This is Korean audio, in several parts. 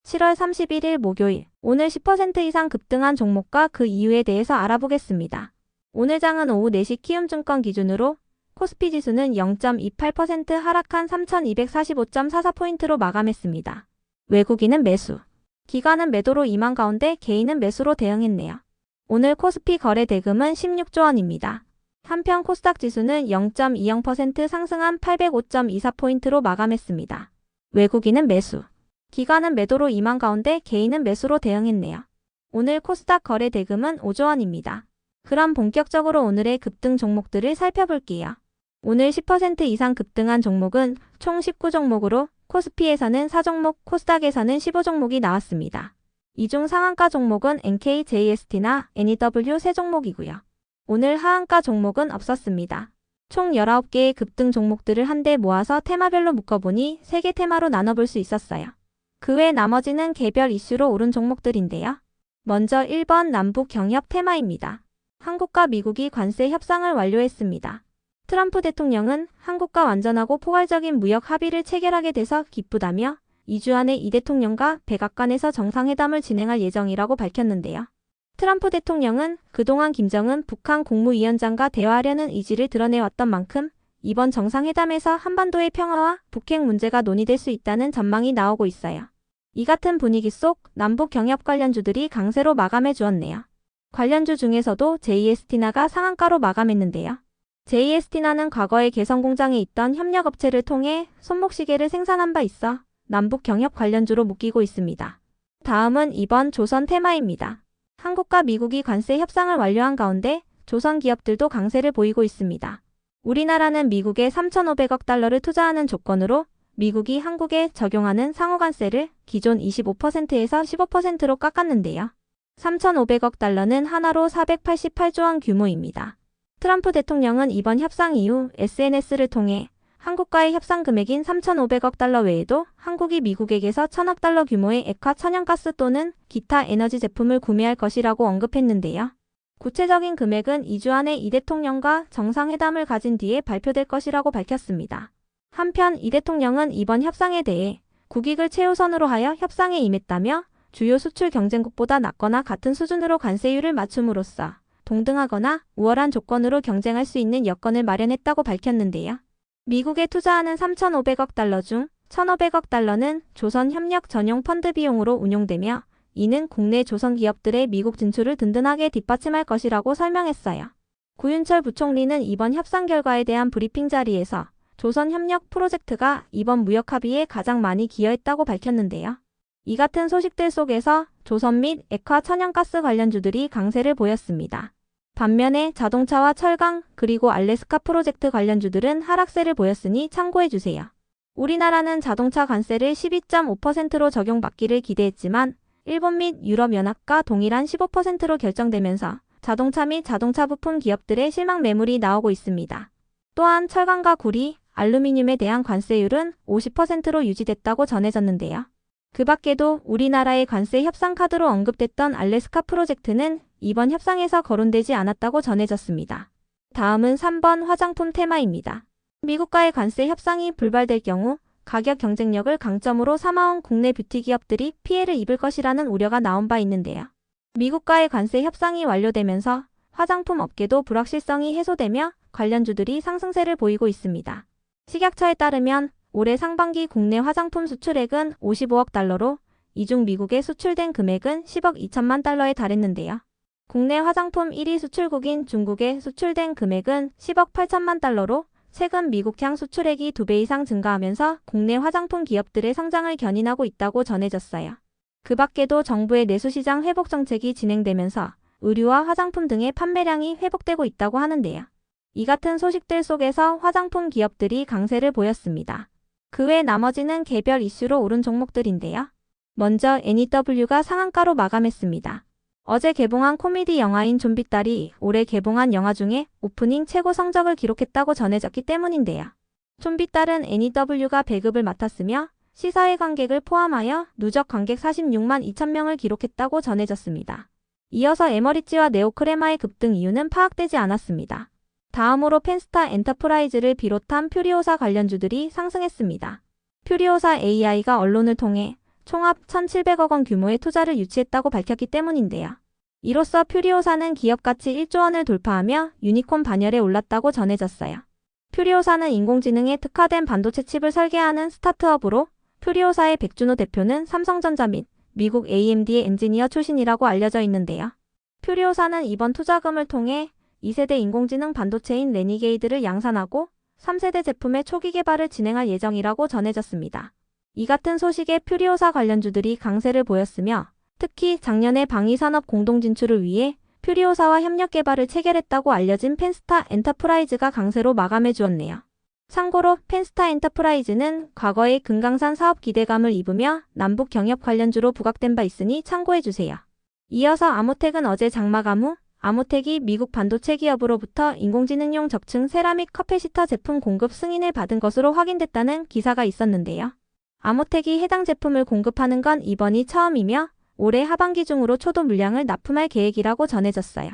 7월 31일 목요일, 오늘 10% 이상 급등한 종목과 그 이유에 대해서 알아보겠습니다. 오늘 장은 오후 4시 키움증권 기준으로 코스피 지수는 0.28% 하락한 3245.44포인트로 마감했습니다. 외국인은 매수, 기관은 매도로 임한 가운데 개인은 매수로 대응했네요. 오늘 코스피 거래 대금은 16조 원입니다. 한편 코스닥 지수는 0.20% 상승한 805.24포인트로 마감했습니다. 외국인은 매수, 기관은 매도로 임한 가운데 개인은 매수로 대응했네요. 오늘 코스닥 거래 대금은 5조 원입니다. 그럼 본격적으로 오늘의 급등 종목들을 살펴볼게요. 오늘 10% 이상 급등한 종목은 총 19종목으로 코스피에서는 4종목, 코스닥에서는 15종목이 나왔습니다. 이 중 상한가 종목은 NKJST나 NEW 3종목이고요. 오늘 하한가 종목은 없었습니다. 총 19개의 급등 종목들을 한데 모아서 테마별로 묶어보니 3개 테마로 나눠볼 수 있었어요. 그 외 나머지는 개별 이슈로 오른 종목들인데요. 먼저 1번 남북 경협 테마입니다. 한국과 미국이 관세 협상을 완료했습니다. 트럼프 대통령은 한국과 완전하고 포괄적인 무역 합의를 체결하게 돼서 기쁘다며 2주 안에 이 대통령과 백악관에서 정상회담을 진행할 예정이라고 밝혔는데요. 트럼프 대통령은 그동안 김정은 북한 국무위원장과 대화하려는 의지를 드러내왔던 만큼 이번 정상회담에서 한반도의 평화와 북핵 문제가 논의될 수 있다는 전망이 나오고 있어요. 이 같은 분위기 속 남북 경협 관련주들이 강세로 마감해 주었네요. 관련주 중에서도 JST나가 상한가로 마감했는데요. JST나는 과거에 개성 공장에 있던 협력업체를 통해 손목시계를 생산한 바 있어 남북 경협 관련주로 묶이고 있습니다. 다음은 이번 조선 테마입니다. 한국과 미국이 관세 협상을 완료한 가운데 조선 기업들도 강세를 보이고 있습니다. 우리나라는 미국에 3,500억 달러를 투자하는 조건으로 미국이 한국에 적용하는 상호관세를 기존 25%에서 15%로 깎았는데요. 3,500억 달러는 하나로 488조 원 규모입니다. 트럼프 대통령은 이번 협상 이후 SNS를 통해 한국과의 협상 금액인 3,500억 달러 외에도 한국이 미국에게서 1,000억 달러 규모의 액화 천연가스 또는 기타 에너지 제품을 구매할 것이라고 언급했는데요. 구체적인 금액은 2주 안에 이 대통령과 정상회담을 가진 뒤에 발표될 것이라고 밝혔습니다. 한편 이 대통령은 이번 협상에 대해 국익을 최우선으로 하여 협상에 임했다며 주요 수출 경쟁국보다 낮거나 같은 수준으로 관세율을 맞춤으로써 동등하거나 우월한 조건으로 경쟁할 수 있는 여건을 마련했다고 밝혔는데요. 미국에 투자하는 3,500억 달러 중 1,500억 달러는 조선 협력 전용 펀드 비용으로 운용되며 이는 국내 조선 기업들의 미국 진출을 든든하게 뒷받침할 것이라고 설명했어요. 구윤철 부총리는 이번 협상 결과에 대한 브리핑 자리에서 조선 협력 프로젝트가 이번 무역 합의에 가장 많이 기여했다고 밝혔는데요. 이 같은 소식들 속에서 조선 및 액화 천연가스 관련주들이 강세를 보였습니다. 반면에 자동차와 철강 그리고 알래스카 프로젝트 관련주들은 하락세를 보였으니 참고해주세요. 우리나라는 자동차 관세를 12.5%로 적용받기를 기대했지만 일본 및 유럽연합과 동일한 15%로 결정되면서 자동차 및 자동차 부품 기업들의 실망 매물이 나오고 있습니다. 또한 철강과 구리, 알루미늄에 대한 관세율은 50%로 유지됐다고 전해졌는데요. 그 밖에도 우리나라의 관세 협상 카드로 언급됐던 알래스카 프로젝트는 이번 협상에서 거론되지 않았다고 전해졌습니다. 다음은 3번 화장품 테마입니다. 미국과의 관세 협상이 불발될 경우 가격 경쟁력을 강점으로 삼아온 국내 뷰티 기업들이 피해를 입을 것이라는 우려가 나온 바 있는데요. 미국과의 관세 협상이 완료되면서 화장품 업계도 불확실성이 해소되며 관련주들이 상승세를 보이고 있습니다. 식약처에 따르면 올해 상반기 국내 화장품 수출액은 55억 달러로 이 중 미국에 수출된 금액은 10억 2천만 달러에 달했는데요. 국내 화장품 1위 수출국인 중국에 수출된 금액은 10억 8천만 달러로 최근 미국향 수출액이 2배 이상 증가하면서 국내 화장품 기업들의 성장을 견인하고 있다고 전해졌어요. 그 밖에도 정부의 내수시장 회복 정책이 진행되면서 의류와 화장품 등의 판매량이 회복되고 있다고 하는데요. 이 같은 소식들 속에서 화장품 기업들이 강세를 보였습니다. 그 외 나머지는 개별 이슈로 오른 종목들인데요. 먼저 NEW가 상한가로 마감했습니다. 어제 개봉한 코미디 영화인 좀비딸이 올해 개봉한 영화 중에 오프닝 최고 성적을 기록했다고 전해졌기 때문인데요. 좀비딸은 NEW가 배급을 맡았으며 시사회 관객을 포함하여 누적 관객 46만 2천 명을 기록했다고 전해졌습니다. 이어서 에머리지와 네오크레마의 급등 이유는 파악되지 않았습니다. 다음으로 펜스타 엔터프라이즈를 비롯한 퓨리오사 관련주들이 상승했습니다. 퓨리오사 AI가 언론을 통해 총합 1,700억 원 규모의 투자를 유치했다고 밝혔기 때문인데요. 이로써 퓨리오사는 기업가치 1조 원을 돌파하며 유니콘 반열에 올랐다고 전해졌어요. 퓨리오사는 인공지능에 특화된 반도체 칩을 설계하는 스타트업으로 퓨리오사의 백준호 대표는 삼성전자 및 미국 AMD의 엔지니어 출신이라고 알려져 있는데요. 퓨리오사는 이번 투자금을 통해 2세대 인공지능 반도체인 레니게이드를 양산하고 3세대 제품의 초기 개발을 진행할 예정이라고 전해졌습니다. 이 같은 소식에 퓨리오사 관련주들이 강세를 보였으며 특히 작년에 방위산업 공동 진출을 위해 퓨리오사와 협력 개발을 체결했다고 알려진 펜스타 엔터프라이즈가 강세로 마감해 주었네요. 참고로 펜스타 엔터프라이즈는 과거의 금강산 사업 기대감을 입으며 남북 경협 관련주로 부각된 바 있으니 참고해 주세요. 이어서 아모텍은 어제 장마감 후 아모텍이 미국 반도체 기업으로부터 인공지능용 적층 세라믹 커패시터 제품 공급 승인을 받은 것으로 확인됐다는 기사가 있었는데요. 아모텍이 해당 제품을 공급하는 건 이번이 처음이며 올해 하반기 중으로 초도 물량을 납품할 계획이라고 전해졌어요.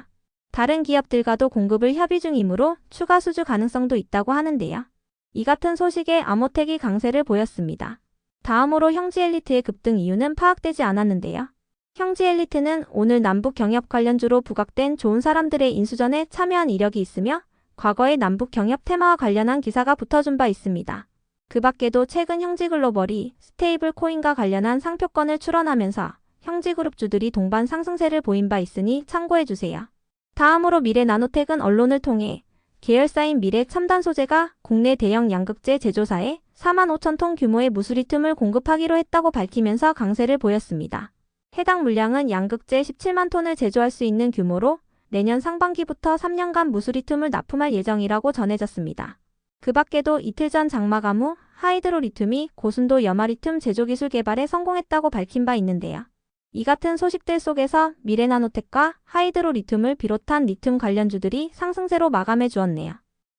다른 기업들과도 공급을 협의 중이므로 추가 수주 가능성도 있다고 하는데요. 이 같은 소식에 아모텍이 강세를 보였습니다. 다음으로 형지엘리트의 급등 이유는 파악되지 않았는데요. 형지엘리트는 오늘 남북 경협 관련주로 부각된 좋은 사람들의 인수전에 참여한 이력이 있으며 과거의 남북 경협 테마와 관련한 기사가 붙어준 바 있습니다. 그 밖에도 최근 형지글로벌이 스테이블 코인과 관련한 상표권을 출원하면서 형지그룹주들이 동반 상승세를 보인 바 있으니 참고해주세요. 다음으로 미래나노텍은 언론을 통해 계열사인 미래첨단소재가 국내 대형 양극재 제조사에 45,000톤 규모의 무수리튬을 공급하기로 했다고 밝히면서 강세를 보였습니다. 해당 물량은 양극재 17만 톤을 제조할 수 있는 규모로 내년 상반기부터 3년간 무수리튬을 납품할 예정이라고 전해졌습니다. 그 밖에도 이틀 전 장마감 후 하이드로리튬이 고순도 염화리튬 제조기술 개발에 성공했다고 밝힌 바 있는데요. 이 같은 소식들 속에서 미래나노텍과 하이드로리튬을 비롯한 리튬 관련주들이 상승세로 마감해 주었네요.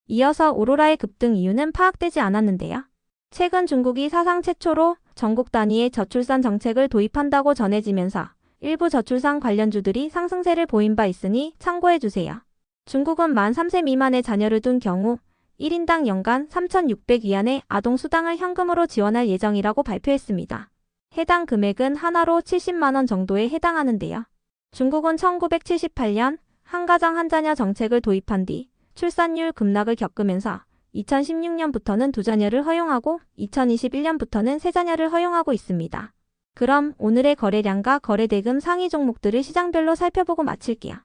이어서 오로라의 급등 이유는 파악되지 않았는데요. 최근 중국이 사상 최초로 전국 단위의 저출산 정책을 도입한다고 전해지면서 일부 저출산 관련주들이 상승세를 보인 바 있으니 참고해주세요. 중국은 만 3세 미만의 자녀를 둔 경우 1인당 연간 3,600위안의 아동수당을 현금으로 지원할 예정이라고 발표했습니다. 해당 금액은 하나로 70만원 정도에 해당하는데요. 중국은 1978년 한가정 한자녀 정책을 도입한 뒤 출산율 급락을 겪으면서 2016년부터는 두자녀를 허용하고 2021년부터는 세자녀를 허용하고 있습니다. 그럼 오늘의 거래량과 거래대금 상위 종목들을 시장별로 살펴보고 마칠게요.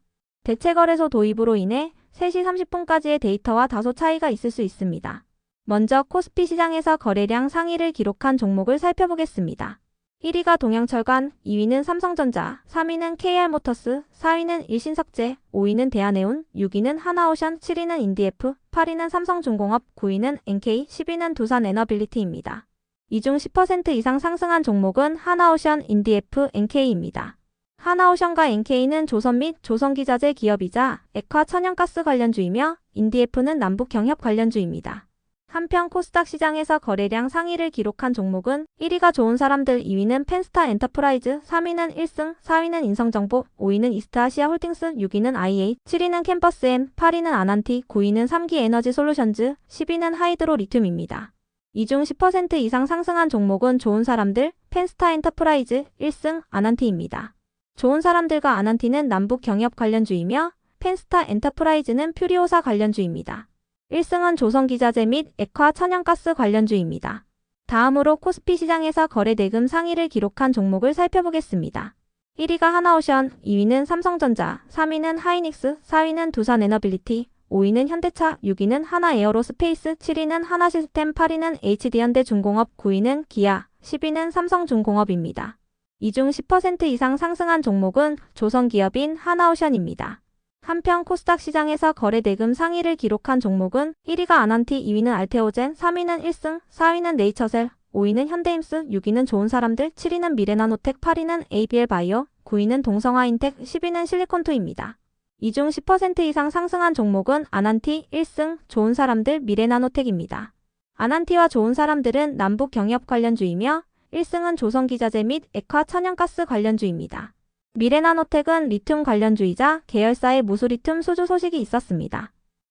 대체거래소 도입으로 인해 3시 30분까지의 데이터와 다소 차이가 있을 수 있습니다. 먼저 코스피 시장에서 거래량 상위를 기록한 종목을 살펴보겠습니다. 1위가 동양철관, 2위는 삼성전자, 3위는 KR모터스, 4위는 일신석재, 5위는 대한해운, 6위는 하나오션, 7위는 인디에프, 8위는 삼성중공업, 9위는 NK, 10위는 두산에너빌리티입니다. 이 중 10% 이상 상승한 종목은 하나오션, 인디에프, NK입니다. 하나오션과 NK는 조선 및 조선기자재 기업이자 액화 천연가스 관련주이며 인디에프는 남북경협 관련주입니다. 한편 코스닥 시장에서 거래량 상위를 기록한 종목은 1위가 좋은 사람들, 2위는 펜스타 엔터프라이즈, 3위는 1승, 4위는 인성정보, 5위는 이스트아시아 홀딩스, 6위는 IH, 7위는 캠퍼스M, 8위는 아난티, 9위는 3기 에너지 솔루션즈, 10위는 하이드로 리튬입니다. 이 중 10% 이상 상승한 종목은 좋은 사람들, 펜스타 엔터프라이즈, 1승, 아난티입니다. 좋은 사람들과 아난티는 남북 경협 관련주이며 펜스타 엔터프라이즈는 퓨리오사 관련주입니다. 1승은 조선기자재 및 액화 천연가스 관련주입니다. 다음으로 코스피 시장에서 거래대금 상위를 기록한 종목을 살펴보겠습니다. 1위가 하나오션, 2위는 삼성전자, 3위는 하이닉스, 4위는 두산에너빌리티, 5위는 현대차, 6위는 하나에어로스페이스, 7위는 하나시스템, 8위는 HD현대중공업, 9위는 기아, 10위는 삼성중공업입니다. 이 중 10% 이상 상승한 종목은 조선기업인 하나오션입니다. 한편 코스닥 시장에서 거래대금 상위를 기록한 종목은 1위가 아난티, 2위는 알테오젠, 3위는 1승, 4위는 네이처셀, 5위는 현대임스, 6위는 좋은 사람들, 7위는 미래나노텍, 8위는 ABL바이오, 9위는 동성화인텍, 10위는 실리콘투입니다. 이 중 10% 이상 상승한 종목은 아난티, 1승, 좋은 사람들, 미래나노텍입니다. 아난티와 좋은 사람들은 남북 경협 관련주이며 1승은 조선기자재 및 액화 천연가스 관련주입니다. 미래나노텍은 리튬 관련주이자 계열사의 무수리튬 수주 소식이 있었습니다.